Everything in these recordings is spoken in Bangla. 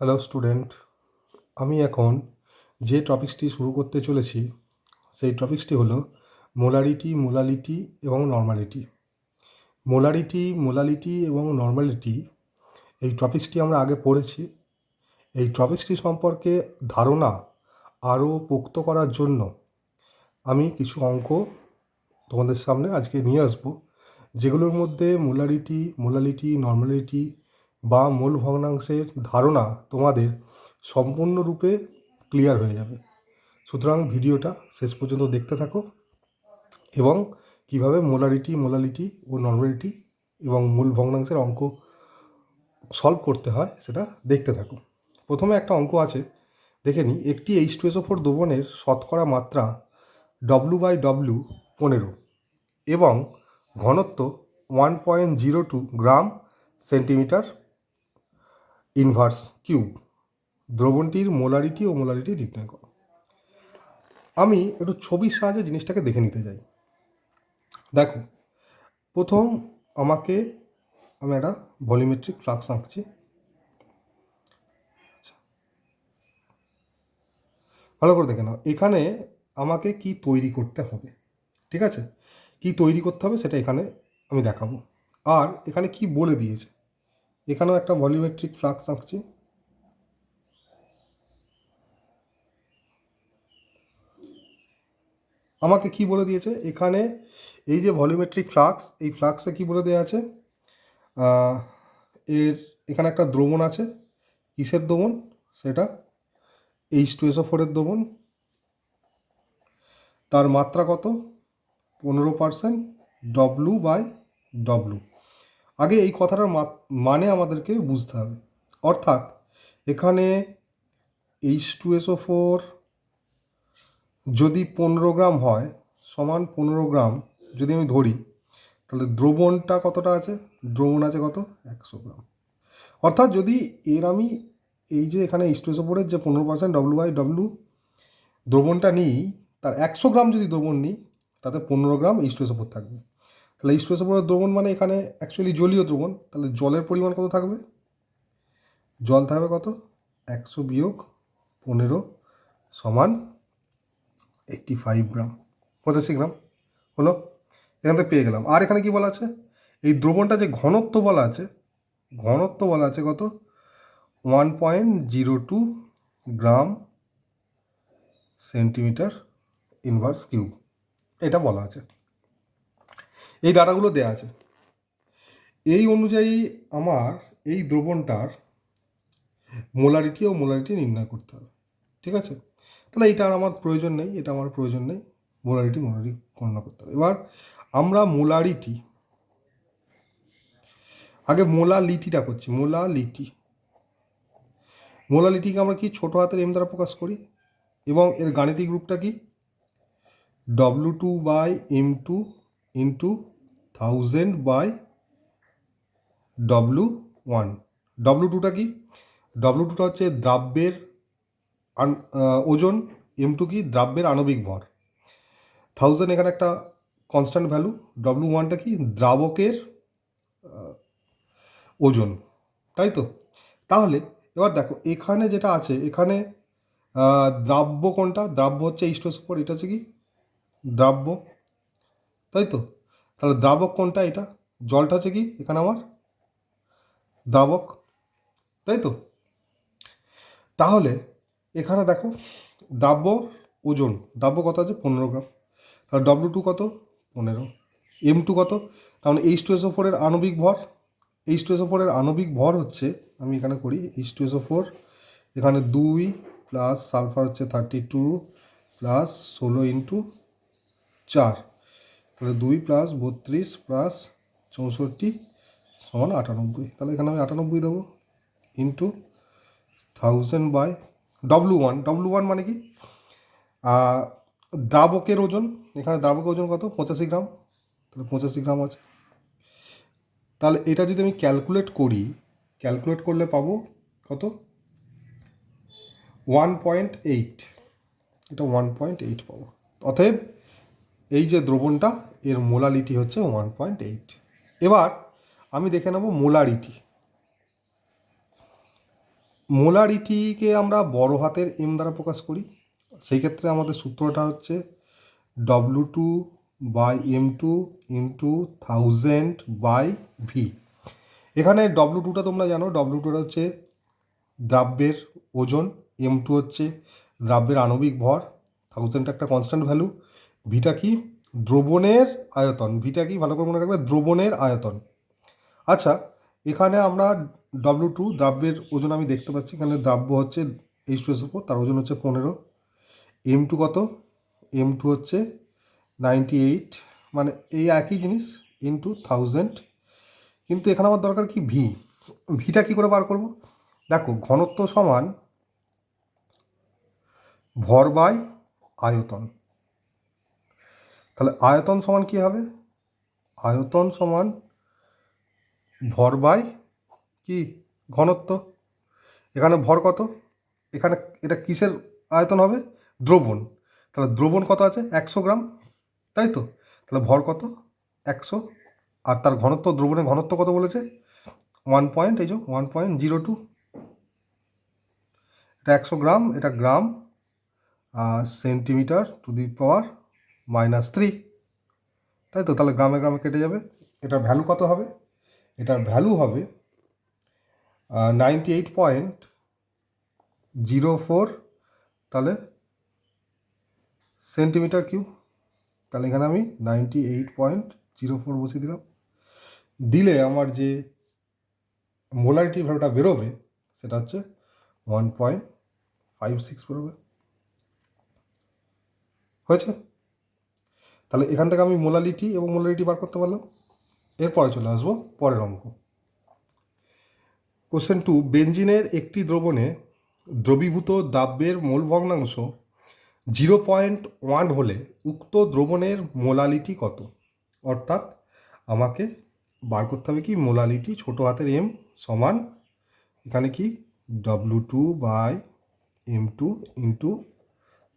হ্যালো স্টুডেন্ট, আমি এখন যে টপিক্সটি শুরু করতে চলেছি সেই টপিক্সটি হলো মোলারিটি এবং নর্মালিটি। মোলারিটি এবং নর্মালিটি এই টপিক্সটি আমরা আগে পড়েছি। এই টপিক্সটি সম্পর্কে ধারণা আরও পোক্ত করার জন্য আমি কিছু অঙ্ক তোমাদের সামনে আজকে নিয়ে আসবো, যেগুলোর মধ্যে মোলারিটি, নর্মালিটি বা মোল ভগ্নাংশের ধারণা তোমাদের সম্পূর্ণরূপে ক্লিয়ার হয়ে যাবে। সুতরাং ভিডিওটা শেষ পর্যন্ত দেখতে থাকো এবং কীভাবে মোলারিটি ও নর্মালিটি এবং মূল ভগ্নাংশের অঙ্ক সলভ করতে হয় সেটা দেখতে থাকো। প্রথমে একটা অঙ্ক আছে, দেখে নিই। একটি H2SO4 দ্রবণের শতকরা মাত্রা W/W 15 এবং ঘনত্ব 1.02 গ্রাম সেন্টিমিটার ইনভার্স কিউব। দ্রবণটির মোলারিটি নির্ণয় করো। আমি একটু ছবির সাহায্যে জিনিসটাকে দেখে নিতে চাই। দেখো, প্রথম আমি একটা ভলিউমেট্রিক ফ্লাক্স আঁকছি। ভালো করে দেখে নাও, এখানে আমাকে কি তৈরি করতে হবে, ঠিক আছে? কি তৈরি করতে হবে সেটা এখানে আমি দেখাবো। আর এখানে কি বলে দিয়েছে, এখানেও একটা ভলিউমেট্রিক ফ্লাক্স আঁকছি। আমাকে কি বলে দিয়েছে এখানে, এই যে ভলিউমেট্রিক ফ্লাক্স, এই ফ্লাক্সে কি বলে দেওয়া আছে, এখানে একটা দ্রবণ আছে। কিসের দ্রবণ? সেটা H2SO4 দ্রবণ। তার মাত্রা কত? 15% W/W। আগে এই কথাটার মানে আমাদেরকে বুঝতে হবে। অর্থাৎ এখানে H2SO4 যদি 15 গ্রাম হয়, সমান 15 গ্রাম যদি আমি ধরি, তাহলে দ্রবণটা কতটা আছে? দ্রবণ আছে কত? 100 গ্রাম। অর্থাৎ যদি আমি এই যে এখানে H2SO4 যে 15% W/W দ্রবণটা নিই, তার 100 গ্রাম যদি দ্রবণ নিই, তাতে 15 গ্রাম H2SO4 থাকবে। তাহলে H2SO4 দ্রবণ মানে এখানে অ্যাকচুয়ালি জলীয় দ্রবণ। তাহলে জলের পরিমাণ কত থাকবে? জল থাকবে কত? 100 বিয়োগ 15 সমান 85 গ্রাম, 85 গ্রাম হলো। এখান থেকে পেয়ে গেলাম। আর এখানে কি বলা আছে? এই দ্রবণটা যে ঘনত্ব বলা আছে কত? 1.02 গ্রাম সেন্টিমিটার ইনভার্স কিউব, এটা বলা আছে। এই ডাটাগুলো দেয়া আছে। এই অনুযায়ী আমার এই দ্রবণটার মোলারিটি নির্ণয় করতে হবে, ঠিক আছে? তাহলে এটা আর আমার প্রয়োজন নেই, মোলারিটি গণনা করতে হবে। এবার আমরা মোলালিটিটা করছি। মোলালিটিকে আমরা কি ছোট হাতের M দ্বারা প্রকাশ করি, এবং এর গাণিতিক রূপটা কি? W2/M2 into 1000/W1। W2টা কি? W2টা হচ্ছে দ্রাব্যের ওজন, M2 কি? দ্রাব্যের আণবিক ভর। 1000 এখানে একটা কনস্ট্যান্ট ভ্যালু। W1টা কি? দ্রাবকের ওজন, তাই তো? তাহলে এবার দেখো, এখানে যেটা আছে, এখানে দ্রাব্য কোনটা? দ্রাব্য হচ্ছে H2SO4, এটা হচ্ছে কি? দ্রাব্য, তাই তো? তাহলে দ্রাবক কোনটা? এটা। জলটা হচ্ছে কি এখানে আমার? দ্রাবক, তাই তো? তাহলে এখানে দেখো, দ্রাব্য কত আছে? 15 গ্রাম। তাহলে W2 কত? 15। M2 কত? তার মানে H2SO4 আণবিক ভর। H2SO4 আণবিক ভর হচ্ছে, আমি এখানে করি, H2SO4 এখানে 2 প্লাস সালফার হচ্ছে 32 প্লাস 16 ইন্টু 4, তাহলে 2 প্লাস 32 প্লাস 64 সমান 98। তাহলে এখানে আমি 98 দেবো ইন্টু 1000/W1 মানে কি? দ্রাবকের ওজন। এখানে দ্রাবকের ওজন কত? 85 গ্রাম। তাহলে 85 গ্রাম আছে। তাহলে এটা যদি আমি ক্যালকুলেট করলে পাবো কত? 1.8। এটা 1.8 পাবো। অতএব এই যে দ্রবণটা, এর মোলালিটি হচ্ছে 1.8। এবার আমি দেখে নেব মোলারিটি। মোলারিটিকে আমরা বড় হাতের এম দ্বারা প্রকাশ করি। সেই ক্ষেত্রে আমাদের সূত্রটা হচ্ছে W2/M2 ইন্টু 1000/V। এখানে W2টা তোমরা জানো, W2টা হচ্ছে দ্রাব্যের ওজন, M2 হচ্ছে দ্রাব্যের আণবিক ভর, 1000 একটা কনস্ট্যান্ট ভ্যালু, ভিটা কি দ্রবণের আয়তন, ভিটা কি ভালো করে মনে রাখবে, দ্রবণের আয়তন। আচ্ছা, এখানে আমরা W2 দ্রাব্যের ওজন আমি দেখতে পাচ্ছি, এখানে দ্রাব্য হচ্ছে H2SO4, তার ওজন হচ্ছে 15। M2 কত? M2 হচ্ছে 98, মানে এই একই জিনিস, ইন্টু 1000। কিন্তু এখানে আমার দরকার কি ভি। ভিটা কী করে বার করব? দেখো, ঘনত্ব সমান ভর বাই আয়তন। তাহলে আয়তন সমান কী হবে? আয়তন সমান ভর বাই কি ঘনত্ব। এখানে ভর কত? এখানে এটা কিসের আয়তন হবে? দ্রবণ। তাহলে দ্রবণ কত আছে? 100 গ্রাম, তাই তো? তাহলে ভর কত? 100। আর তার ঘনত্ব, দ্রবণের ঘনত্ব কত বলেছে? 1.02। এটা 100 গ্রাম, এটা গ্রাম, সেন্টিমিটার টু দি পাওয়ার -3, তাই তো? তাহলে গ্রামে গ্রামে কেটে যাবে। এটার ভ্যালু কত হবে? এটার ভ্যালু হবে 98.04, তাহলে সেন্টিমিটার কিউব। তাহলে এখানে আমি 98.04 বসিয়ে দিলাম। দিলে আমার যে মোলারিটি ভ্যালুটা বেরোবে সেটা হচ্ছে 1.56 বেরোবে। হয়েছে? তাহলে এখান থেকে আমি মোলারিটি এবং মোলারিটি বার করতে পারলাম। এরপরে চলে আসবো পরের অঙ্ক। কোশ্চেন 2, বেঞ্জিনের একটি দ্রবণে দ্রবীভূত দ্রাব্যের মোল ভগ্নাংশ 0.1 হলে উক্ত দ্রবণের মোলালিটি কত? অর্থাৎ আমাকে বার করতে হবে কি মোলালিটি, ছোটো হাতের এম সমান এখানে কি W2/M2 ইন্টু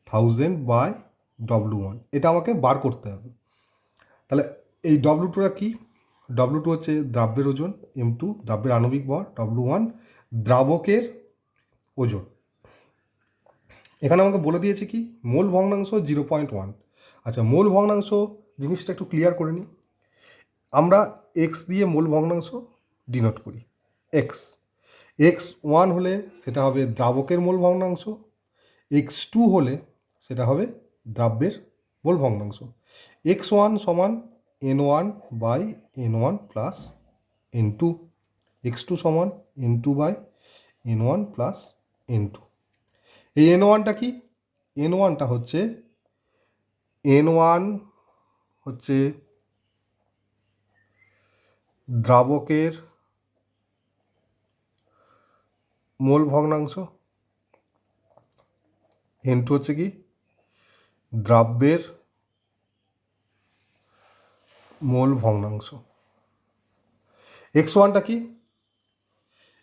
1000/W1, এটা আমাকে বার করতে হবে। তাহলে এই W2টা কি? W2 হচ্ছে দ্রাব্যের ওজন, M2 দ্রাব্যের আণবিক ভর, W1 দ্রাবকের ওজন। এখানে আমাকে বলে দিয়েছে কি মোল ভগ্নাংশ 0.1। আচ্ছা, মোল ভগ্নাংশ জিনিসটা একটু ক্লিয়ার করে নিই। আমরা এক্স দিয়ে মোল ভগ্নাংশ ডিনোট করি। X1 হলে সেটা হবে দ্রাবকের মোল ভগ্নাংশ, X2 হলে সেটা হবে দ্রাব্যের মোল ভগ্নাংশ। X1 সমান N1/N1 প্লাস N2, X2 সমান N2/N1 প্লাস N2। এই N1টা কি? N1টা হচ্ছে দ্রাবকের মোল ভগ্নাংশ, N2 হচ্ছে কি দ্রাব্যের মোল ভগ্নাংশ। X1টা কি?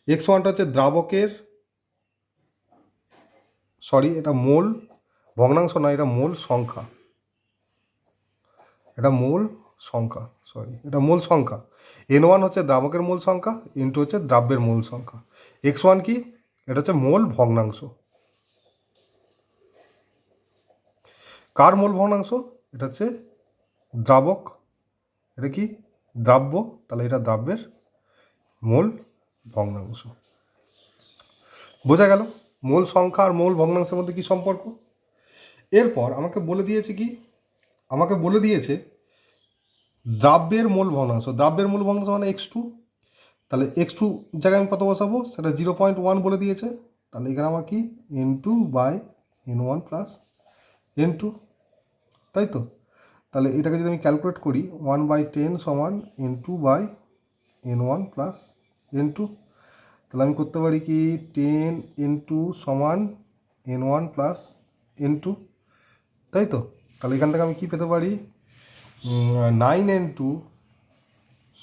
X1টা হচ্ছে দ্রাবকের, এটা মোল ভগ্নাংশ নয়, এটা মোল সংখ্যা, এটা মোল সংখ্যা, এটা মোল সংখ্যা। N1 হচ্ছে দ্রাবকের মোল সংখ্যা, N2 হচ্ছে দ্রাব্যের মোল সংখ্যা। X1 কি? এটা হচ্ছে মোল ভগ্নাংশ। কার মোল ভগ্নাংশ? এটা হচ্ছে দ্রাবক, এটা কি দ্রাব্য, তাহলে এটা দ্রাব্যের মোল ভগ্নাংশ। বোঝা গেল মোল সংখ্যা আর মোল ভগ্নাংশের মধ্যে কি সম্পর্ক? এরপর আমাকে বলে দিয়েছে কি, আমাকে বলে দিয়েছে দ্রাব্যের মোল ভগ্নাংশ। দ্রাব্যের মোল ভগ্নাংশ মানে X2। তাহলে X2 জায়গায় আমি কত বসাবো? সেটা 0.1 বলে দিয়েছে। তাহলে এখানে আমার কি N2/N1 প্লাস N2, তাই তো? তাহলে এটাকে যদি আমি ক্যালকুলেট করি 1/10 সমান N2/N1 প্লাস N2। তাহলে আমি করতে পারি কি 10 N2 সমান N1 প্লাস N2, তাই তো? তাহলে এখান থেকে আমি কি পেতে পারি 9N2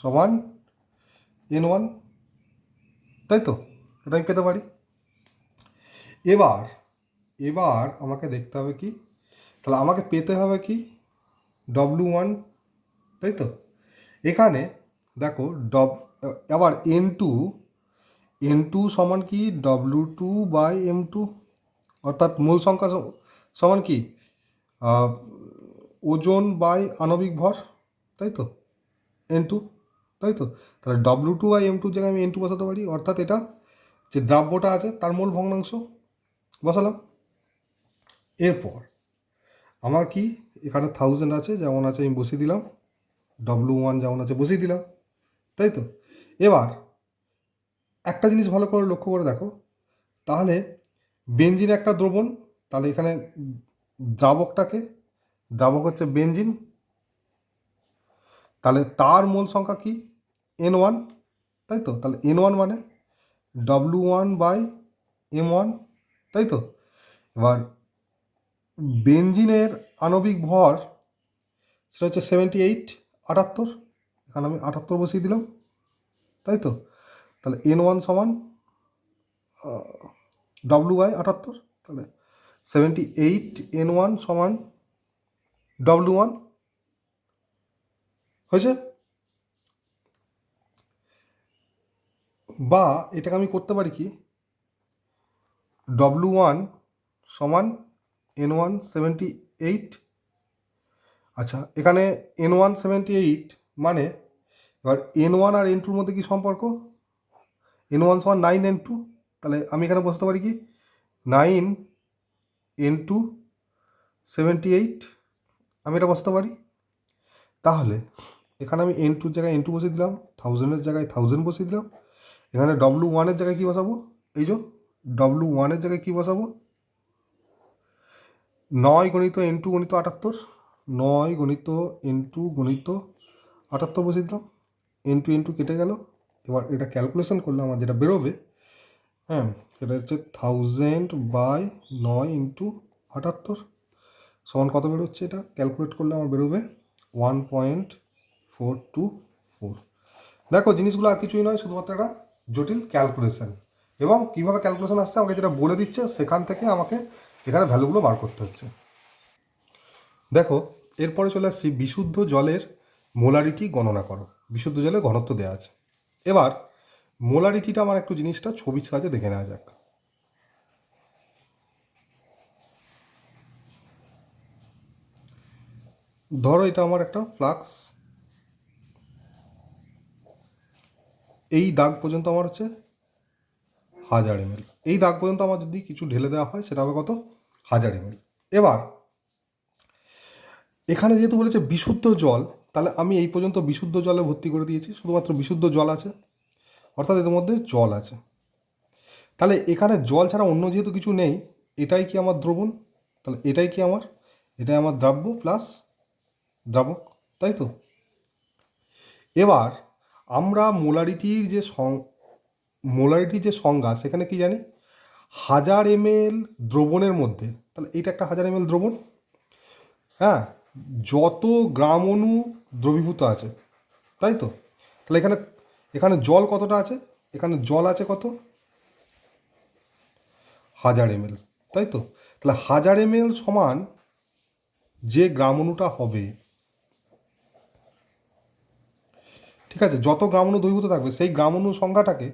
সমান N1, তাই তো? এটা আমি পেতে পারি। এবার আমাকে দেখতে হবে কি, তাহলে আমাকে পেতে হবে কি W1, তাই তো? এখানে দেখো আবার N2 সমান কি W2 বাই M2, অর্থাৎ মূল সংখ্যা সমান কি ওজন বাই আণবিক ভর, তাই তো, N2, তাই তো। তাহলে W2 বাই M2 জায়গায় আমি N2 বসাতে পারি, অর্থাৎ এটা যে দ্রাব্যটা আছে তার মোল ভগ্নাংশ বসালাম। এরপর আমার কি এখানে 1000 আছে, যেমন আছে আমি বসিয়ে দিলাম, W1 যেমন আছে বসিয়ে দিলাম, তাই তো। এবার একটা জিনিস ভালো করে লক্ষ্য করে দেখো, তাহলে বেনজিন একটা দ্রবণ, তাহলে এখানে দ্রাবক হচ্ছে বেনজিন, তাহলে তার মোল সংখ্যা কি N1, তাই তো। তাহলে N1 মানে W1 বাই M1, তাই তো। এবার বেনজিনের আণবিক ভর সেটা হচ্ছে 78, 78, এখানে আমি 78 বসিয়ে দিলাম, তাই তো। তাহলে N1 সমান W বাই 78, তাহলে 78 N1 সমান W1 হয়েছে। বা এটাকে আমি করতে পারি কি W1 সমান N1 78, আচ্ছা এখানে N1 78 মানে এবার N1 আর N2-র মধ্যে কি সম্পর্ক, N1 সমান 9 N2, তাহলে আমি এখানে বসতে পারি কি 9 N2 78, আমি এটা বসতে পারি। তাহলে এখানে আমি N2-র জায়গায় N2 বসিয়ে দিলাম, 1000-এর জায়গায় 1000 বসিয়ে দিলাম, এখানে W1-এর জায়গায় কী বসাবো, এই যে W1-এর জায়গায় কী বসাবো 9 গুণিত N2 গুণিত 78, 9 গুণিত N2 গুণিত 78 বসিয়ে দিলাম, N2 N2 কেটে গেল। এবার এটা ক্যালকুলেশন করলে আমার যেটা বেরোবে, হ্যাঁ সেটা হচ্ছে 1000 বাই 9 ইন্টু 78 সমান কত বেরোচ্ছে, এটা ক্যালকুলেট করলে আমার বেরোবে 1.424। দেখো জিনিসগুলো আর কিছুই নয়, শুধুমাত্র একটা জটিল ক্যালকুলেশন, এবং কীভাবে ক্যালকুলেশন আসছে আমাকে যেটা বলে দিচ্ছে সেখান থেকে আমাকে এখানে ভ্যালুগুলো বার করতে হচ্ছে। দেখো এরপরে চলে আসছি বিশুদ্ধ জলের মোলারিটি গণনা করো। বিশুদ্ধ জলের ঘনত্ব দেওয়া আছে। এবার মোলারিটিটা আমার একটু জিনিসটা ছবির সাহায্যে দেখে নেওয়া যাক। ধরো এটা আমার একটা ফ্লাক্স, এই দাগ পর্যন্ত আমার হচ্ছে 1000 ml, এই দাগ পর্যন্ত আমার যদি কিছু ঢেলে দেওয়া হয় সেটা হবে কত 1000 ml। এবার এখানে যেহেতু বলেছে বিশুদ্ধ জল, তাহলে আমি এই পর্যন্ত বিশুদ্ধ জলে ভর্তি করে দিয়েছি, শুধুমাত্র বিশুদ্ধ জল আছে, অর্থাৎ এদের মধ্যে জল আছে। তাহলে এখানে জল ছাড়া অন্য যেহেতু কিছু নেই, এটাই কি আমার দ্রবণ, তাহলে এটাই কি আমার, এটাই আমার দ্রাব্য প্লাস দ্রাবক, তাই তো। এবার আমরা মোলারিটির যে সংজ্ঞা সেখানে কি জানি 1000 ml দ্রবণের মধ্যে, তাহলে এইটা একটা 1000 ml দ্রবণ, হ্যাঁ, যত গ্রাম অণু দ্রবীভূত আছে, তাই তো। তাহলে এখানে এখানে জল কতটা আছে, এখানে জল আছে কত 1000 ml, তাই তো। তাহলে 1000 ml সমান যে গ্রাম অণুটা হবে, ঠিক আছে, যত গ্রাম অণু দ্রবীভূত থাকবে সেই গ্রাম অণু সংখ্যাটাকে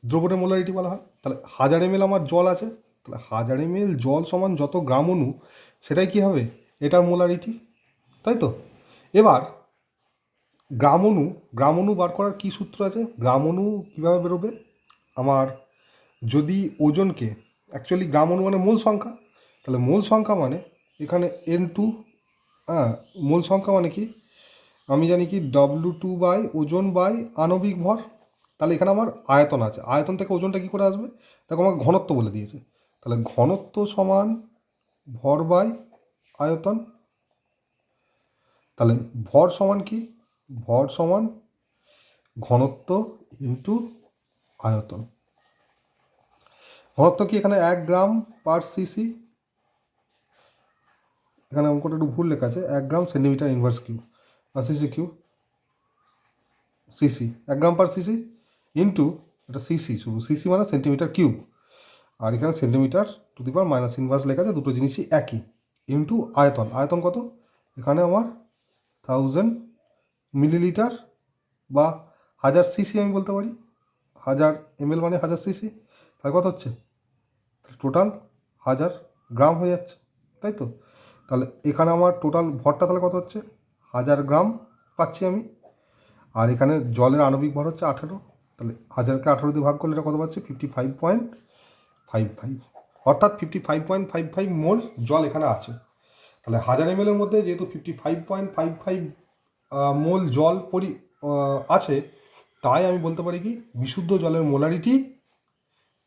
দ্রবণের মোলারিটি বলা হয়। তাহলে 1000 ml আমার জল আছে, তাহলে 1000 ml জল সমান যত গ্রাম অণু, সেটাই কি হবে এটার মোলারিটি, তাই তো। এবার গ্রাম অণু বার করার কী সূত্র আছে, গ্রাম অণু কীভাবে বেরোবে আমার, যদি ওজনকে, অ্যাকচুয়ালি গ্রাম অণু মানে মূল সংখ্যা, তাহলে মূল সংখ্যা মানে এখানে N2, হ্যাঁ মূল সংখ্যা মানে কি আমি জানি কি W2 বাই ওজন বাই আণবিক ভর, তাহলে এখানে আমার আয়তন আছে, আয়তন থেকে ওজনটা কী করে আসবে, দেখো আমাকে ঘনত্ব বলে দিয়েছে, তাহলে ঘনত্ব সমান ভর বাই আয়তন, তাহলে ভর সমান কি, ভর সমান ঘনত্ব ইন্টু আয়তন। ঘনত্ব কি এখানে 1 গ্রাম পার সিসি, এখানে অঙ্কটা একটু ভুল লেখা আছে, 1 গ্রাম সেন্টিমিটার ইনভার্স কিউব আর সিসি কিউব, সিসি 1 গ্রাম পার সিসি ইন্টু, এটা সিসি, শুধু সিসি মানে সেন্টিমিটার কিউব, আর এখানে centimetre to the power minus inverse লেখা আছে, দুটো জিনিসই একই, ইন্টু আয়তন, আয়তন কত এখানে আমার 1000 মিলিলিটার বা 1000 সিসি আমি বলতে পারি, 1000 ml মানে 1000 সিসি, তাহলে কত হচ্ছে? টোটাল 1000 গ্রাম হয়ে যাচ্ছে, তাই তো? তাহলে এখানে আমার টোটাল ভরটা তাহলে কত হচ্ছে? 1000 গ্রাম পাচ্ছি আমি। আর এখানে জলের আণবিক ভর হচ্ছে 18, তাহলে 1000কে 18 দিয়ে ভাগ করলে এটা কত পাচ্ছি? 55.55, অর্থাৎ 55.55 মোল জল এখানে আছে। তাহলে 1000 ml এর মধ্যে যেহেতু 55.55 মোল জল আছে, তাই আমি বলতে পারি কি বিশুদ্ধ জলের মোলারিটি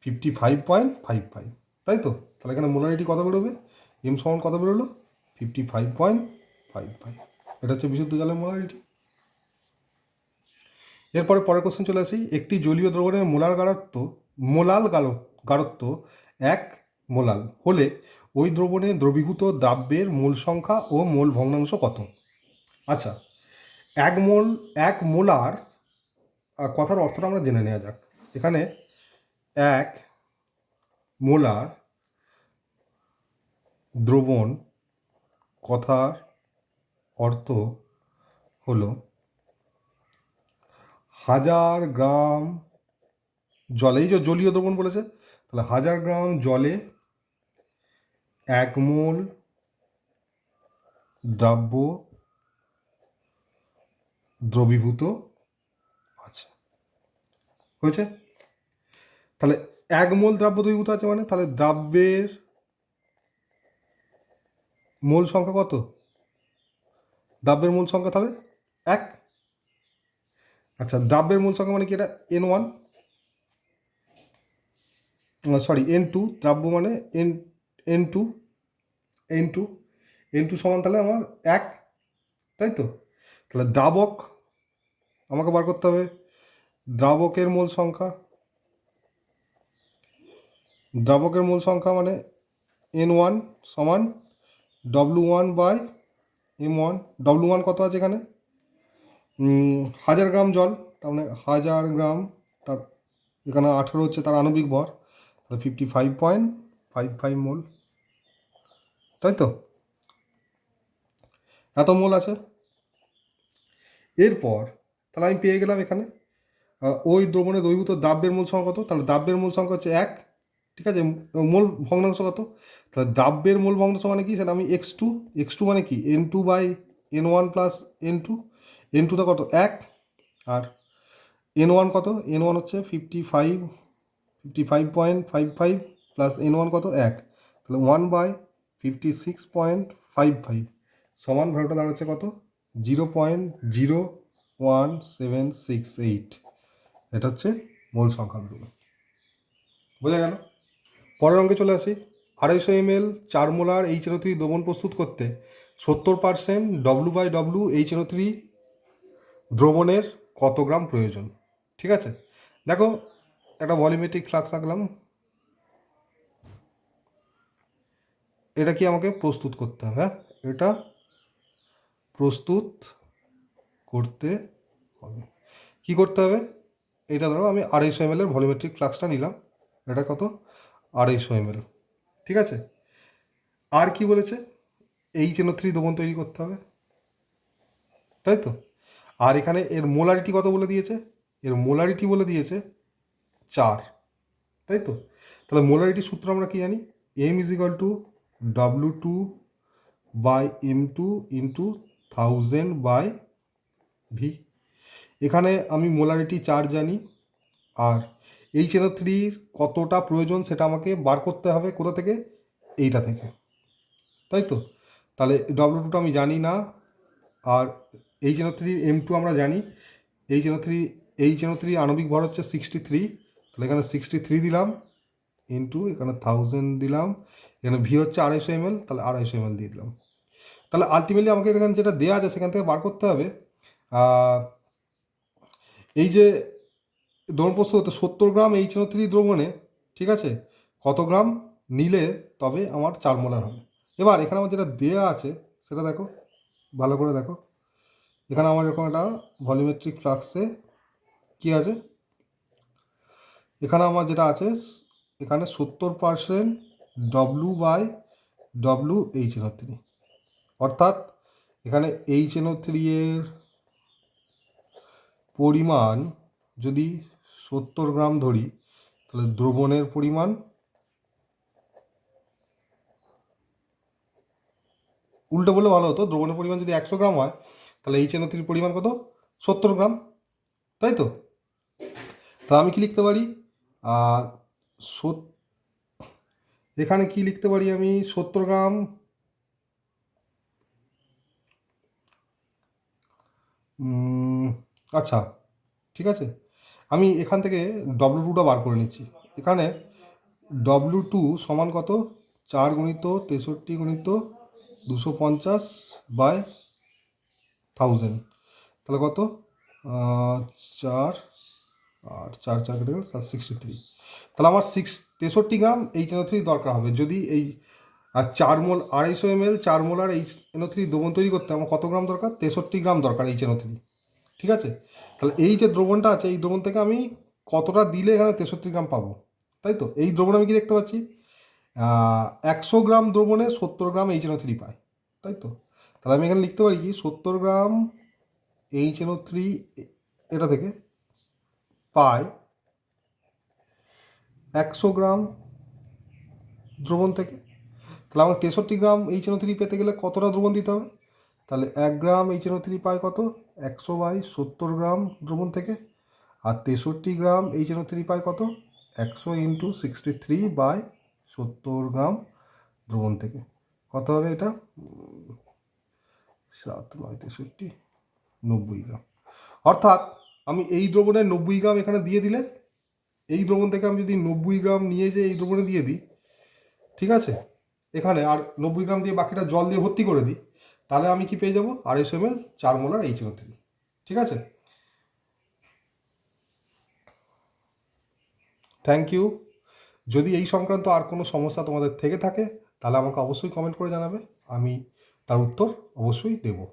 55.55, তাই তো? তাহলে এখানে মোলারিটি কত বেরোবে? এম সমান কত বেরোলো? 55.55। এটা হচ্ছে বিশুদ্ধ জলের মোলারিটি। এরপরে পরের কোশ্চেন চলে আসি। একটি জলীয় দ্রবণের গাঢ়ত্ব 1 মোলাল হলে ওই দ্রবণে দ্রবীভূত দ্রাব্যের মোল সংখ্যা ও মোল ভগ্নাংশ কত? আচ্ছা, 1 মোলার কথার অর্থটা আমরা জেনে নেওয়া যাক। এখানে 1 মোলার দ্রবণ কথার অর্থ হলো 1000 গ্রাম জলে, এই যে জলীয় দ্রবণ বলেছে, তাহলে 1000 গ্রাম জলে 1 মোল দ্রাব্য দ্রবীভূত আছে, হয়েছে? তাহলে 1 মোল দ্রাব্য দ্রবীভূত আছে মানে তাহলে দ্রাব্যের মোল সংখ্যা কত? দ্রাব্যের মোল সংখ্যা তাহলে 1। আচ্ছা, দ্রাব্যের মোল সংখ্যা মানে কি? এটা N1, সরি N2, দ্রাব্য মানে N2, N2 সমান তাহলে আমার 1, তাই তো? তাহলে দ্রাবক আমাকে বার করতে হবে দ্রাবকের মোল সংখ্যা। দ্রাবকের মোল সংখ্যা মানে N1 সমান W1/M1। W1 কত আছে এখানে? 1000 গ্রাম জল, তার মানে 1000 গ্রাম, তার এখানে 18 হচ্ছে তার আণবিক ভর, তাহলে 55.55 মোল, তাই তো? এত মোল আছে। এরপর তাহলে আমি পেয়ে গেলাম এখানে ওই দ্রবণে দ্রবীভূত দ্রাব্যের মূল সংখ্যা কত? তাহলে দ্রাব্যের মূল সংখ্যা হচ্ছে 1, ঠিক আছে? মোল ভগ্নাংশ কত? তাহলে দ্রাব্যের মোল ভগ্নাংশ মানে কি? সেটা আমি x2 মানে কি N2/N1 প্লাস N2টা কত? 1। আর N1 কত? N1 হচ্ছে 55.55 প্লাস N1 কত? 1, তাহলে 1/56.55 সমান ভ্যালুটা দাঁড়াচ্ছে কত? 0.01768। এটা হচ্ছে মোল সংখ্যা বেরোলো। বোঝা গেল? পরের অঙ্কে চলে আসি। 250 ml 4 মোলার HNO3 দ্রবণ প্রস্তুত করতে 70% W/W HNO3 দ্রবণের কত গ্রাম প্রয়োজন? ঠিক আছে, দেখো একটা ভলিউমেট্রিক ফ্লাক্স আঁকলাম। এটা কি আমাকে প্রস্তুত করতে হবে? হ্যাঁ, এটা প্রস্তুত করতে হবে। কি করতে হবে? এটা ধরো আমি 250 ml এর ভলিউমেট্রিক ফ্লাক্সটা নিলাম। এটা কত? 250 ml, ঠিক আছে? আর কি বলেছে? HNO3 দ্রবণ তৈরি করতে হবে, তাই তো? আর এখানে এর মোলারিটি কত বলে দিয়েছে? এর মোলারিটি বলে দিয়েছে 4, তাই তো? তাহলে মোলারিটি সূত্র আমরা কি জানি? M = W2/M2 into 1000/V। এখানে আমি মোলারিটি 4 জানি, আর HNO3 কতটা প্রয়োজন সেটা আমাকে বার করতে হবে কোথা থেকে? এইটা থেকে, তাই তো? তাহলে W2টা আমি জানি না, আর HNO3 M2 আমরা জানি। HNO3 আণবিক ভর হচ্ছে 63, তাহলে এখানে 63 দিলাম ইন্টু এখানে 1000 দিলাম, এখানে V হচ্ছে 250 ml, তাহলে 250 ml দিয়ে দিলাম। তাহলে আলটিমেটলি আমাকে এখানে যেটা দেওয়া আছে সেখান থেকে বার করতে হবে এই যে দ্রবণ প্রস্তুত হতে 70 গ্রাম HNO3 দ্রবণে, ঠিক আছে, কত গ্রাম নিলে তবে আমার 4 মোলার হবে। এবার এখানে আমার যেটা দেওয়া আছে সেটা দেখো, ভালো করে দেখো। এখানে আমার এরকম একটা ভলিউমেট্রিক ফ্লাক্সে কি আছে? এখানে আমার যেটা আছে, এখানে 70% W/W HNO3, অর্থাৎ এখানে HNO3 এর পরিমাণ যদি 70 গ্রাম ধরি, তাহলে দ্রবণের পরিমাণ উল্টো বললে ভালো হতো, দ্রবণের পরিমাণ যদি 100 গ্রাম হয় তাহলে HNO3 পরিমাণ কত? 70 গ্রাম, তাই তো? তাহলে আমি কি লিখতে পারি? এখানে কি লিখতে পারি আমি? 70 গ্রাম আচ্ছা, ঠিক আছে, আমি এখান থেকে W2টা বার করে নিচ্ছি। এখানে W2 সমান কত? 4 গুণিত 63 গুণিত 250 বাই 1000, তাহলে কত? 4 আর 4 4 কেটে গেল, 63। তাহলে আমার 63 গ্রাম HNO3 দরকার হবে। যদি এই 4 মোল 250 ml 4 মোলার HNO3 দ্রবণ তৈরি করতে আমার কত গ্রাম দরকার? 63 গ্রাম দরকার HNO3, ঠিক আছে? তাহলে এই যে দ্রবণটা আছে, এই দ্রবণ থেকে আমি কতটা দিলে এখানে 63 গ্রাম পাবো, তাই তো? এই দ্রবণ আমি কি দেখতে পাচ্ছি? 100 গ্রাম দ্রবণে 70 গ্রাম HNO3 পাই, তাই তো? তাহলে আমি এখানে লিখতে পারি কি 70 গ্রাম HNO3 এটা থেকে পাই 100 গ্রাম দ্রবণ থেকে। তাহলে আমার 63 গ্রাম HNO3 পেতে গেলে কতটা দ্রবণ দিতে হবে? তাহলে 1 গ্রাম HNO3 পায় কত? 100 বাই 70 গ্রাম দ্রবণ থেকে। আর 63 গ্রাম HNO3 পায় কত? 100 ইন্টু 63 বাই 70 গ্রাম দ্রবণ থেকে। কত হবে এটা? 7 9 63 90 গ্রাম। অর্থাৎ আমি এই দ্রবণে 90 গ্রাম এখানে দিয়ে দিলে, এই দ্রবণ থেকে আমি যদি 90 গ্রাম নিয়ে যে এই দ্রবণে দিয়ে দিই, ঠিক আছে, এখানে আর 90 গ্রাম দিয়ে বাকিটা জল দিয়ে ভর্তি করে দিই, তাহলে আমি কি পেয়ে যাবো? 250 ml 4 মোলার HNO3, ঠিক আছে? Thank you. যদি এই সংক্রান্ত আর কোনো সমস্যা তোমাদের থেকে থাকে তাহলে আমাকে অবশ্যই কমেন্ট করে জানাবে, আমি তার উত্তর অবশ্যই দেবো।